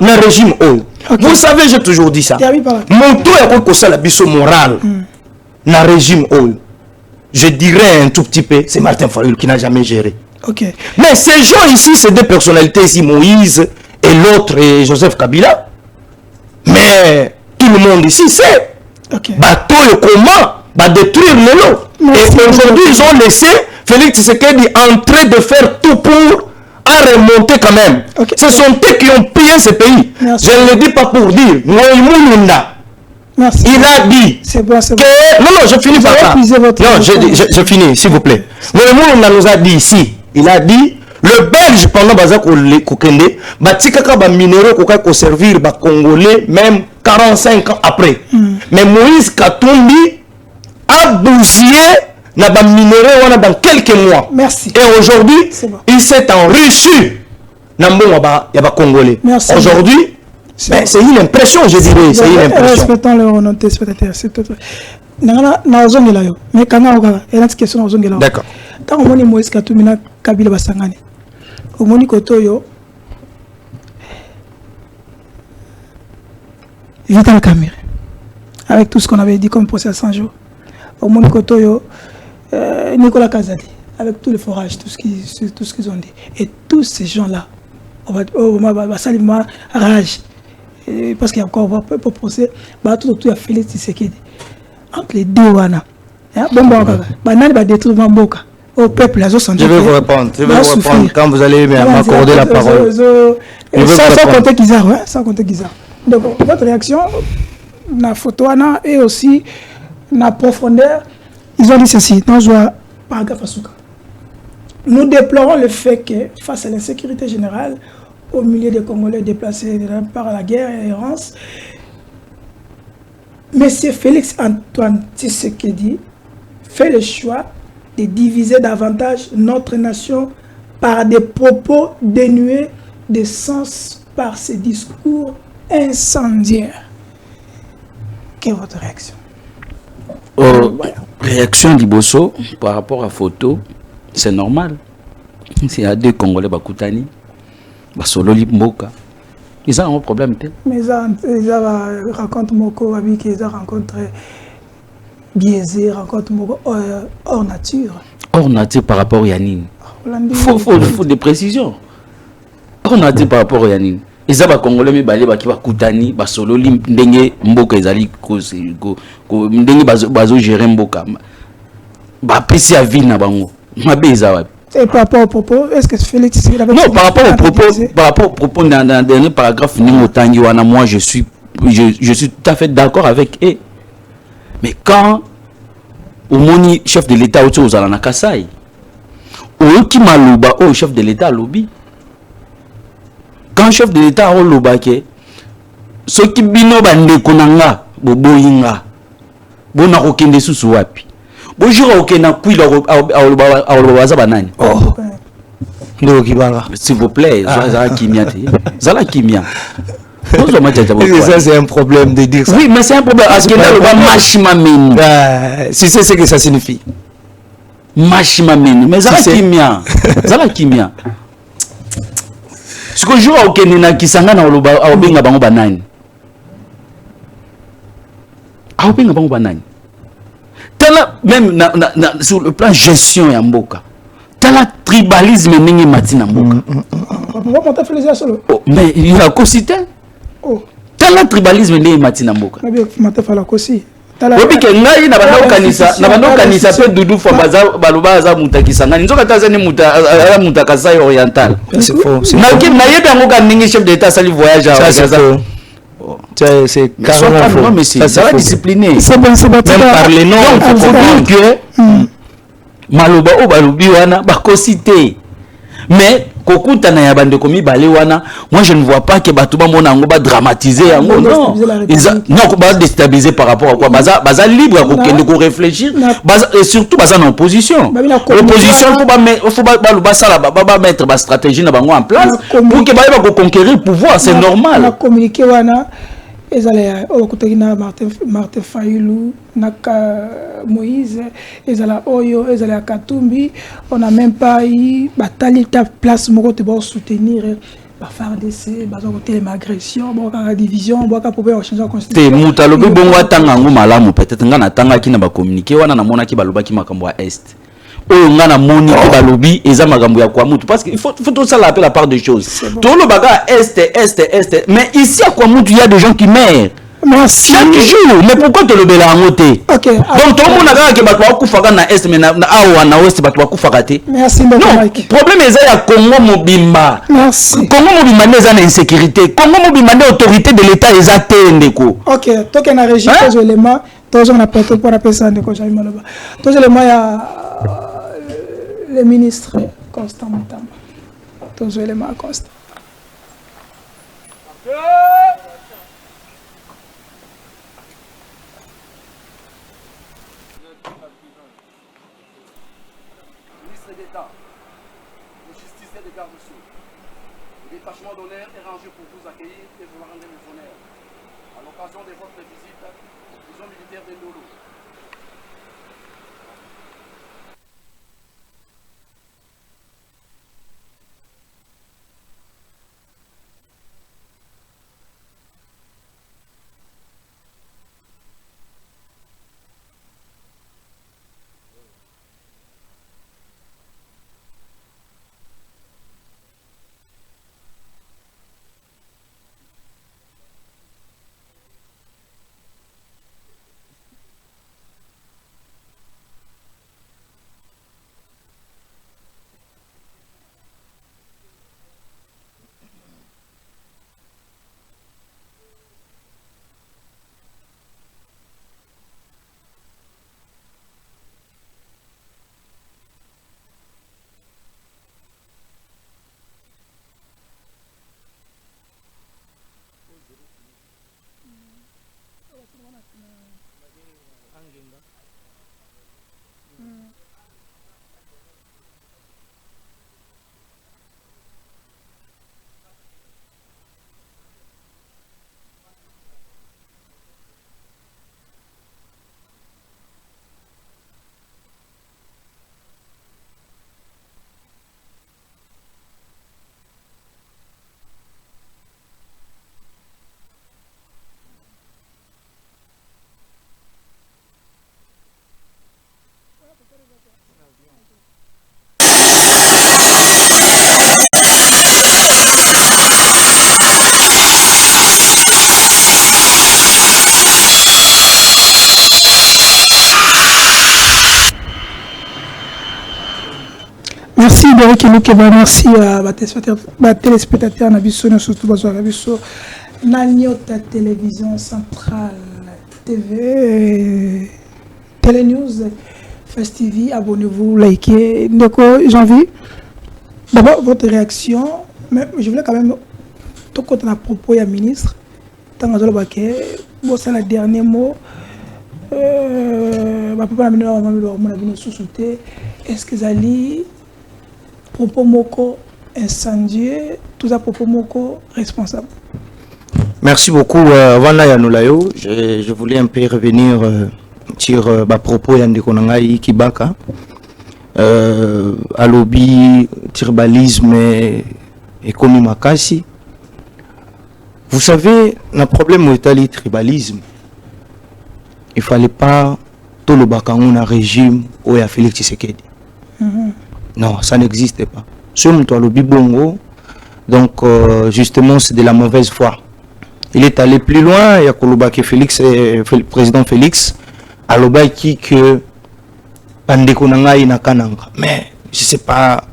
le régime. Okay. Vous savez, j'ai toujours dit ça. Mon tour est la biso morale dans le régime. Je dirais un tout petit peu, c'est Martin Fayulu qui n'a jamais géré. Okay. Mais ces gens ici, ces deux personnalités ici, Moïse et l'autre, Joseph Kabila, mais tout le monde ici sait. Okay. Bateau et comment va détruire le lot. Et aujourd'hui, ils ont laissé Félix Tshisekedi en train de faire tout pour remonter quand même. Okay. Ce sont eux qui ont pillé ce pays. Merci. Je ne le dis pas pour dire. Merci. Il a dit bon, que... Non, je finis par là. Non, je finis, s'il vous plaît. Moïmouna nous a dit ici, il a dit, le Belge, pendant que Kokende, Batikaka ba minéraux ko servir ba Congolais même 45 ans après. Mais Moïse Katumbi a bousillé na ba minéraux dans quelques mois. Merci. Et aujourd'hui, il s'est enrichi na mbongo ya ba Congolais. Aujourd'hui, c'est une impression, je dirais, c'est une impression. Respectons le nom des spectateurs, s'il te plaît. Mais quand on a une question, d'accord. Quand on a Moïse Katumbi na Kabila Basangani, au Moni Kotoyo, Vital Kamerhe, avec tout ce qu'on avait dit comme procès à 100 jours, au Moni Kotoyo, Nicolas Kazadi, avec tous les forages, tout ce qu'ils ont dit. Et tous ces gens-là, on va saluer rage. Parce qu'il y a encore un peu procès, tout il y a Félix Tshisekedi. Entre les deux, on va détruire Mamboka. Au peuple, la zone. Je vais vous répondre. Quand vous allez m'accorder la parole. Sans compter Guizard. Donc, votre réaction, la photo et aussi la profondeur, ils ont dit ceci. Dans le paragraphe Asuka. Nous déplorons le fait que, face à l'insécurité générale, au milieu des Congolais déplacés par la guerre et l'errance, M. Félix Antoine Tshisekedi fait le choix de diviser davantage notre nation par des propos dénués de sens, par ses discours incendiaires. Quelle est votre réaction? Réaction d'Ibosso par rapport à photo, c'est normal. S'il y a deux Congolais Bakoutani, Basololi Mboka, ils ont un problème. Mais ils rencontrent Moko, ils ont rencontré biaisé, rencontre Moko hors nature. Hors nature par rapport à Yanine. Il faut des précisions. Hors nature par rapport à Yanine. Ils ont Congolais mais balé qui va Koutani, Basololi Ndenge Mboka ezali Ndenge bazo gérer Mboka. Ba pesi à vie na bango. Mabe ezaba. Et par rapport au propos, est-ce que Félix... Non, par rapport au propos dans le dernier paragraphe, moi je suis tout à fait d'accord avec eux. Mais quand omoni chef de l'état oto ozala na Kasai oyoki maloba o chef de l'état lobby quand chef de l'état o loba ke soki bino bandeko nanga boboyinga bona kokende susu wapi bojura okena kwila aloba baza banani ndo kibala s'il vous plaît zala kimia te zala kimia ça c'est un problème de dire ça. Oui, mais c'est un problème. Si c'est ce que ça signifie. Machimameni. Mais ça la kimia. Ce que je vois au Kenya qui s'engage dans le Aobenga bango banani. Aobenga bango banani. Même sur le plan gestion ya mboka. Tala tribalisme ningi matina mboka. Mais il a cosité. Tala tribalisme ndé matina mboka. Obi ke ngai na bando kanisa pe dudu fo baloba za mutakisanga nzoka tazani mutakasa oriental. C'est faux. Na ki na yeba ngo kaningi chef d'état sali voyage à c'est carrément faux. Mais ça va discipliner. C'est bon, c'est bon. Même par les noms, il faut dire que maloba o balobi wana ba cosité. Mais kokuta na ya bande komi balé wana, moi je ne vois pas que batuba mona ngo ba dramatiser yango non. Non, ba déstabiliser par rapport à quoi baza libre à kokende ko réfléchir, et surtout baza en opposition. L'opposition faut ba sala ba mettre ba stratégie na bango en place pour que ba conquérir le pouvoir, c'est normal. On a communiqué wana ezala okutagina Martin Fayulu naka Moïse ezala oyo ezala Katumbi, on n'a même pas eu batali ta place moko te ba soutenir ba FARDC ba côté l'agression ba la division ba pouvoir changer la constitution te mutalobi bongo atanga ngo malamu peut-être ngana tanga ki na ba communiquer wana na mona ki baloba ki makambo ya est oyo ngana moni ki balobi eza makambo ya kwa mutu parce qu'il faut tout ça la part des choses tout le baga est mais ici à quoi mutu il y a des gens qui meurent chaque jour. Mais pourquoi te le bela en côté? Ok. Donc tout le monde a que batwa kufaka na est mais na awa na ouest batwa kufaka te. Merci. Non, problème est ya Congo mobimba. Merci. Congo mobimba neza na insécurité. Congo mobimba na autorité de l'état eza te ndeko. Ok, toke na régime tous éléments, tous on a porté pour appeler ça ndeko Jaime Maloba. Tous éléments ya le ministre Constant Mutamba. Tous éléments Constant. Détachement d'honneur est rangé pour vous accueillir et vous rendre les honneurs. À l'occasion de votre visite, prison militaire de Ndolo. Merci Derek Loukeba, merci à téléspectateurs Nabiso, surtout Nabiso, Nanyota Télévision Centrale TV, Télénews, Fest TV, abonnez-vous, likez. Donc, j'ai envie. D'abord, votre réaction. Mais je voulais quand même. Tout côté à propos, il y a ministre. Tant que bon, c'est le dernier mot. Est-ce que Zali, propos moko incendié, tout ça propos moko responsable? Merci beaucoup, Vana Yanulayo. Je voulais un peu revenir sur ma propos Yande Konangai Kibaka. À lobby, tribalisme et comme Makasi. Vous savez, le problème où est le tribalisme, il ne fallait pas tout le bakangoun un régime où il y a Félix Tshisekedi. Non, ça n'existe pas. Ce moment lobby bongo, donc justement c'est de la mauvaise foi. Il est allé plus loin, il y a que Félix, président Félix, à l'obaki que Pandekonanga ina kananga. Mais je sais pas,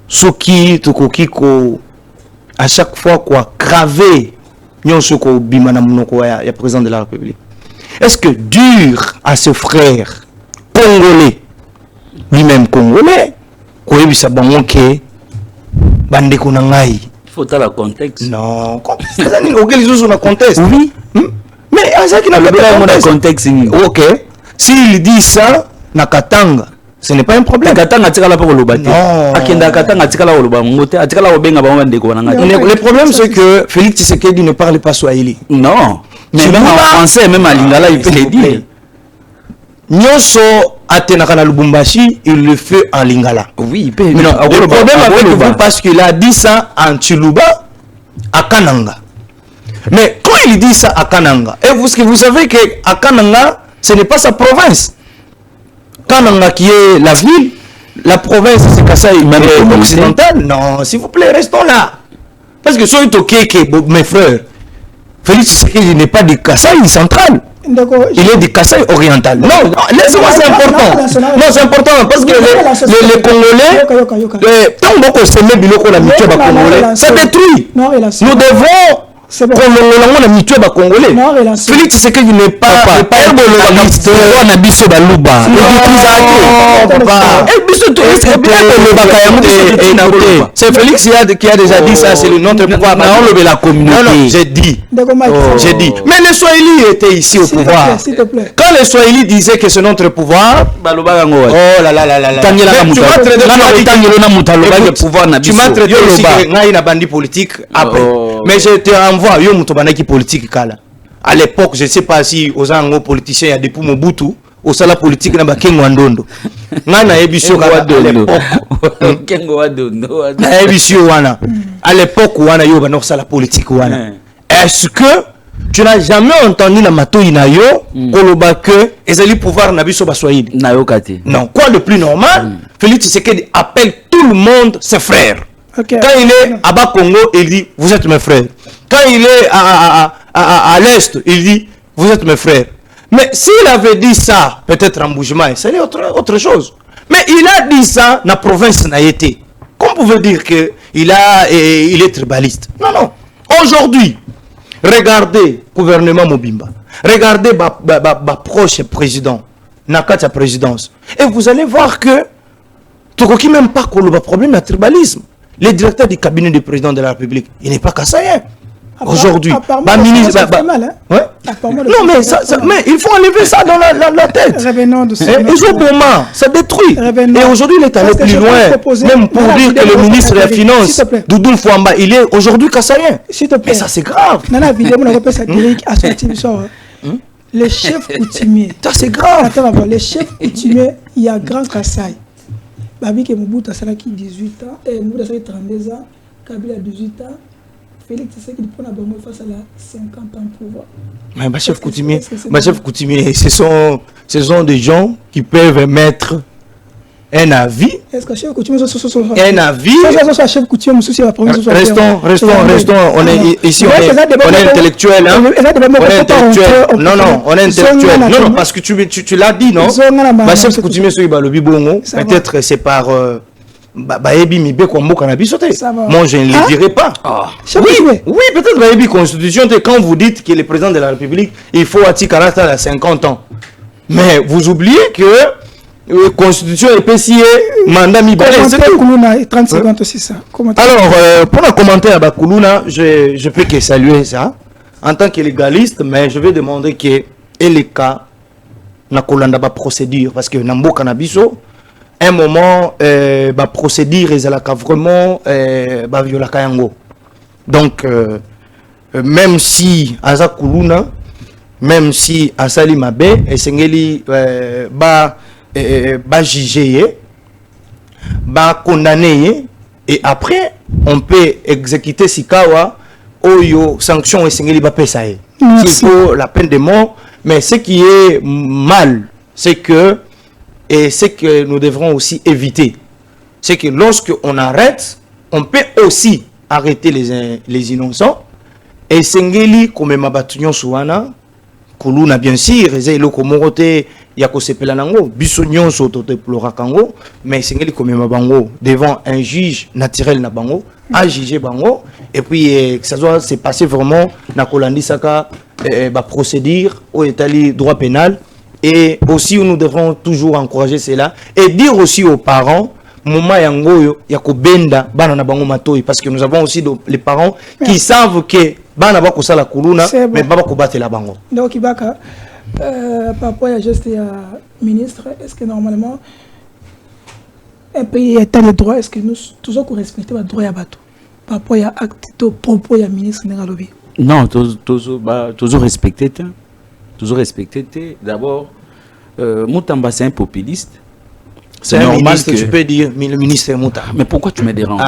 Soki, Tokokiko, à chaque fois quoi, gravé, Nyonsoko Bimana Munoko, il y a président de la République. Est-ce que dur à ce frère congolais, lui-même congolais, quoi il s'abonne que Pandekonanga? Il faut avoir le contexte. Non, auquel ils ont le contexte. Oui. Mais à ça qui n'a pas le contexte. Ok. S'il dit ça, Nakatanga, ce n'est pas un problème. Nakatanga, tu as la parole au bâtiment. Non. Le problème, c'est que Félix Tshisekedi ne parle pas swahili. Non. Mais même en français, même à Lingala, il peut le dire. Nyonso Atenaka na Lubumbashi, il le fait en Lingala. Oui, il peut. Mais non, le problème avec vous, parce qu'il a dit ça en Tchiluba, à Kananga. Mais quand il dit ça à Kananga, et vous savez qu'à Kananga, ce n'est pas sa province. Kananga qui est la ville, la province c'est Kasaï, même occidental. Non, s'il vous plaît, restons là. Parce que soyez ok, mes frères, Félix Tshisekedi n'est pas du Kasaï central. Il est du Kasaï oriental. Non, laissez-moi, c'est important. Non, c'est important parce que les Congolais, tant que c'est le biloko la mutuelle congolais, ça détruit. Nous devons la mutuelle congolais. Félix Tshisekedi n'est pas herbologiste. On a biso baluba. C'est Félix qui a déjà dit ça, c'est le notre pouvoir. On la communauté. Non, j'ai dit. Mais les Swahili étaient ici au pouvoir. Quand les Swahili disaient que c'est notre pouvoir, oh là là là là là. Tu m'as traité aussi que na bandi politique après. Mais je te renvoie yo mutobanaki politique kala. À l'époque, je ne sais pas si aux ango politiciens il y a depuis Mobutu au sala politique na bakengo ndondo. Ngana ebisio à l'époque. Kengo ndondo. Na ebisio wana. À l'époque wana yo banok sala politique wana. Est-ce que tu n'as jamais entendu la mato inayo koloba que ezali pouvoir na biso baswahili? Nayo kati. Non, quoi de plus normal? Félix Tshisekedi appelle tout le monde ses frères. Okay. Quand il est à Bas-Congo, il dit vous êtes mes frères. Quand il est à l'est, il dit vous êtes mes frères. Mais s'il avait dit ça, peut-être en bougement, c'est autre chose. Mais il a dit ça dans la province Naïté. Qu'on pouvait dire qu'il est tribaliste. Non, non. Aujourd'hui, regardez le gouvernement Mobimba. Regardez ma proche président, Nakata présidence. Et vous allez voir que tu n'as même pas le problème de tribalisme. Le directeur du cabinet du président de la République, il n'est pas kassaïen. Aujourd'hui, non, mais il faut enlever ça dans la tête. Isoboma, ça détruit. Et aujourd'hui, il est allé plus loin, même pour dire que le ministre des Finances, Doudou Fouamba, il est aujourd'hui kassaïen. Mais ça, c'est grave. Les chefs coutumiers. Ça, c'est grave. Attends, les chefs coutumiers, il y a Grand Kassai. Babi qui Mobutu a 18 ans, et Mobutu a 32 ans, Kabila a 18 ans, Félix Tshisekedi prend la bombe face à la 50 ans de pouvoir. Mais ma chef coutumier, ce sont des gens qui peuvent mettre un avis. Est-ce que chef coutumier un avis. Chef coutumier, restons. On est ici, on est intellectuel. Non, on est intellectuel. Non, parce que tu l'as dit, non. Ma chef coutumier, peut-être c'est par. Moi, je ne le dirai pas. Oui, peut-être Constitution, quand vous dites que le président de la République, il faut à 50 ans. Mais vous oubliez que constitution epesi mandat mibale. 30 secondes aussi ça. Alors pour le commentaire à Kuluna, je peux que saluer ça en tant que légaliste, mais je vais demander que les cas na kolanda ba procédure parce que na mboka na biso un moment ba procédure ezalaka vraiment ba violaka yango. Donc même si aza Kuluna, même si asali mabe esengeli ba juger, ba condamner et après on peut exécuter sikawa oyo sanction esengeli ba pesaye. Il faut la peine de mort. Mais ce qui est mal, c'est que, et ce que nous devrons aussi éviter, c'est que lorsque on arrête, on peut aussi arrêter les innocents. Et sengeli comme mabatunyon suwana, kuluna bien sûr, ezelo komorote yako sepela nango, bisonyon soto te plora kango, mais sengeli comme mabango devant un juge naturel na bango, à juger bango, et puis que ça doit se passer vraiment na kolandi saka. Procédure au état droit pénal et aussi nous devrons toujours encourager cela et dire aussi aux parents moment yango yako benda bana na bango matoi parce que nous avons aussi les parents qui savent que bana ba ko sala kuluna mais baba ko batela bango. Donc Ibaka par rapport à juste ministre, est-ce que normalement un pays état de droit, est-ce que nous toujours respecter le droit à bateau par rapport à acte propos ya ministre Ngalobi? Non, toujours respecté. Toujours respecté. D'abord, Moutamba, c'est un populiste. C'est normal ministre, que tu peux dire, le ministre Moutamba. Mais pourquoi tu me déranges?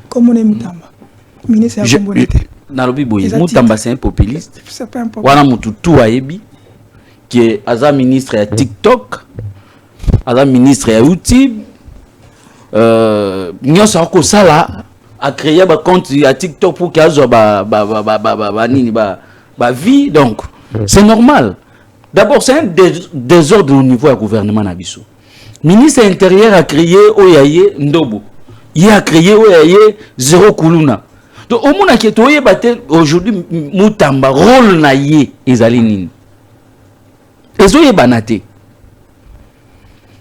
Comment on est Moutamba? Ministre de la Communauté. Nalobi Boye, Moutamba, c'est un populiste. C'est pas un populiste. Wana Moutoutou Aebi, qui est Aza ministre à TikTok, Aza ministre à YouTube. Nous sommes là. A créé un compte à TikTok pour qu'il y ait vie. Donc, c'est normal. D'abord, c'est un désordre au niveau du gouvernement Nabiso. Le ministre intérieur a créé Oyaye Ndobo. Il a créé Oyaye Zéro Kuluna. Donc, au moins, aujourd'hui, Moutamba, rôle naïe, Ezalinine. Ezoye Banate.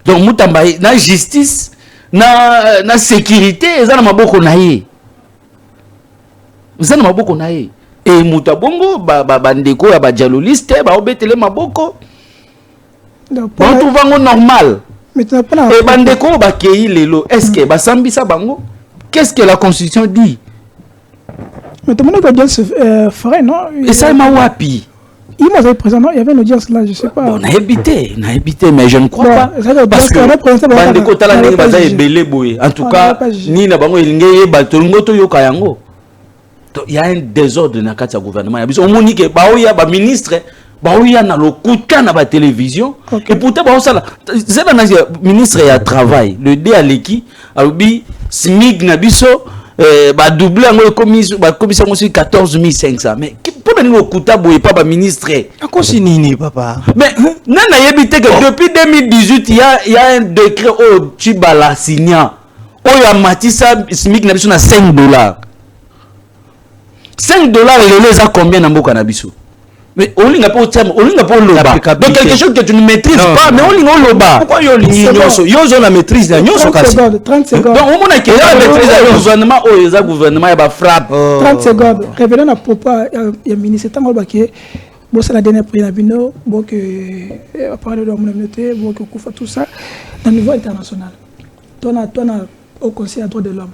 Donc, Moutamba, la justice, na sécurité eza na maboko na ye et mutabongo bandeko ya ba dialoliste ba obetele maboko on trouve ngo normal et bandeko ba kei lelo est-ce que ba sambisa bango qu'est-ce que la constitution dit mais tout le monde doit se ferait non et ça ma wapi. Il m'a présent, il y avait une audience là, je sais pas. On a évité, mais je ne crois pas. Parce que en tout cas, ni na bango ilingé batongo to yokayango. Il y a un désordre dans le gouvernement. On m'a dit que baoya ba ministre, baoya na lokuta na ba télévision. Et pourtant ba ça là, c'est la ministre ya travail, le dé à l'équipe, abi smig na biso ba doublé en commission 14 500 mais pour nous okuta boye pas ba ministre akosinini papa mais nana yebite que depuis 2018 il y a un décret au Chibala signa oya matisa smik na biso na $5 les a combien na mboka na biso mais on n'a pas loba donc quelque chose que tu ne maîtrises pas mais on n'a loba pourquoi yo la maîtrise la 30 secondes donc on a que la maîtrise le gouvernement o les gouvernement ya ba frappe 30 secondes revenons à propos ya ministre tango ba que bon c'est la dernière prière bino bon que à parler de la communauté bon que kufa tout ça au niveau international toi au conseil des droits de l'homme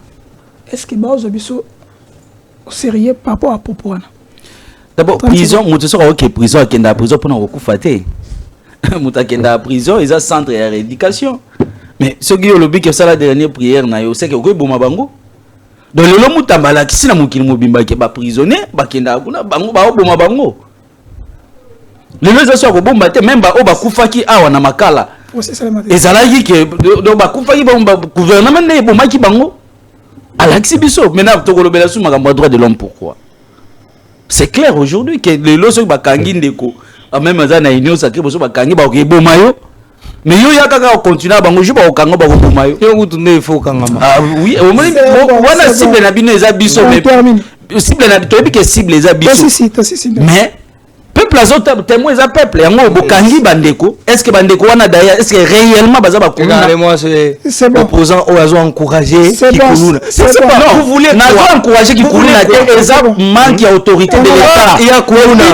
est-ce que ba ozobiso sérieux par rapport à propos. D'abord, prison, je suis OK, prison, qui est en prison pour nous recoufater. Mouta qui est en prison, ils ont centre de rééducation. Mais ce qui est le but que ça la dernière prière, c'est que vous avez bango. Donc le lomu tambala qui sina mukini mobimba qui est prisonnier, ba kenda kuna bango ba oboma bango. Le lozo so ko bomba te même ba oba kufaki awa na makala. Et ça là que donc ba kufaki ba gouvernement ne bomba ki bango. Alaxi biso maintenant to ko lobela suma ka droit de l'homme pourquoi? C'est clair aujourd'hui que les lois bakangi ndeko même za na union sacré boso bakangi ba ke bomayo mais yo ya kaka continuer bango ju ba okanga ba bomayo yo kutunde ifo kanga ah oui au moins wana cible na bino eza biso mais cible na to bi que cible eza biso mais peuple azota témoin za peuple yango bokangi bandeko est-ce que bandeko wana d'ailleurs est-ce que réellement baza ba kuluna regardez-moi c'est opposant au azo encourager qui kuluna c'est pas vous voulez nazo encourager qui kuluna eza manque ya autorité de l'état il y a kuluna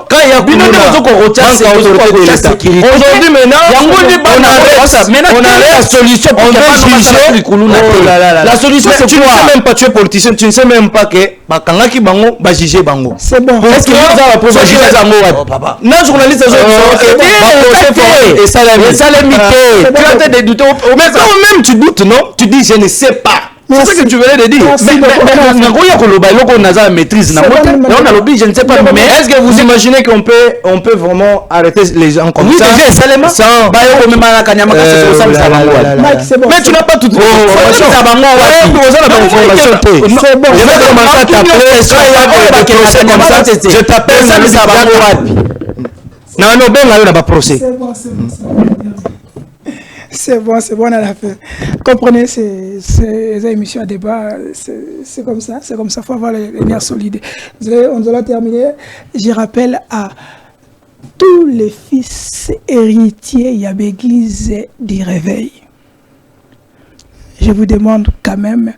quand il y a kuluna bazo ko recherche la sécurité aujourd'hui maintenant yango ni bana on a la solution pour que kuluna la solution c'est tu ne sais même pas tu es politicien tu ne sais même pas que bakangaki bango ba juger bango c'est bon est-ce que vous avez pour juger bango papa na journaliste et ça l'imité tu as des doutes mais quand même tu doutes non tu dis je ne sais pas c'est ce que tu venais de dire mais nakoya koloba eloko naza maîtrise na mota on a lobby je ne sais pas mais est-ce que vous imaginez qu'on peut vraiment arrêter les gens comme ça oui déjà seulement ba yo même na kanyama ka c'est ça ça bango mais tu n'as pas toute information ça bango c'est bon je vais commencer à t'appeler je t'appelle ça bango wapi non ben là on a pas procès c'est bon, on a la fin. Comprenez, ces émissions à débat, c'est comme ça, il faut avoir les nerfs solides. On doit terminer. Je rappelle à tous les fils héritiers, il y a l'église du réveil. Je vous demande quand même,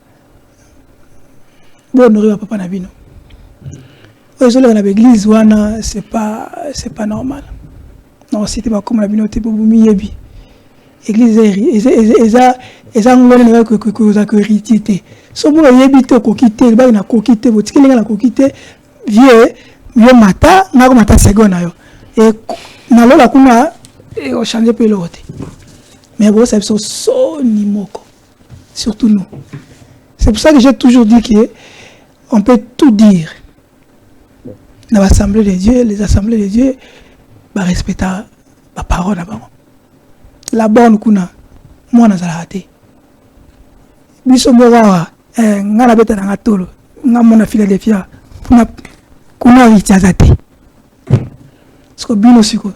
bon, on papa Nabino. Aujourd'hui, on a l'église, c'est pas normal. Non, c'était pas comme Nabino, c'était pour Yebi. L'église est en train de hériter. Si vous avez évité de quitter, vous avez quitter, vous avez quitté, vieux matin, vous avez seconde. Et vous avez changé de l'autre. Mais vous savez, c'est son nimoko. Surtout nous. C'est pour ça que j'ai toujours dit qu'on peut tout dire. Dans l'Assemblée de Dieu, les assemblées de Dieu, respecter la parole. La bonne kuna moi na zalate biso mboga ngana beta na tolo ngamona Philadelphia kuna itazate siko bino siko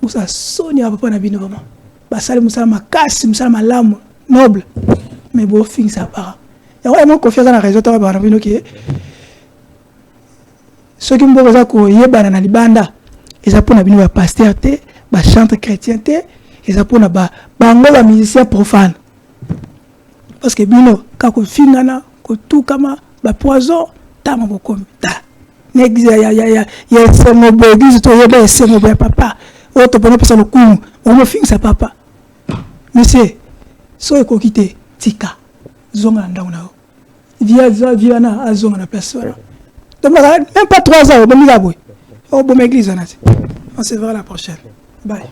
musa sonia papa na bino mama basali musala makasi musala malamu noble mais bo fin ça para ya vraiment confiance na résultat ba na bino ki ce qui mboga za ko yebana na libanda eza pona bino ba pasteur te ba chantre chrétien te eza pona ba bango ba musicien profane parce que bino ka ko fingana ko tout kama ba poison tama bokomi ta n'exia ya semo bogi to yeba semo ba papa o to pona pesa lokumu o mo finga papa monsieur so e ko kite tika zonga ndao nao via na azonga na place voilà donc même pas 3 ans bon migabwe au bon église on se verra la prochaine. Bye.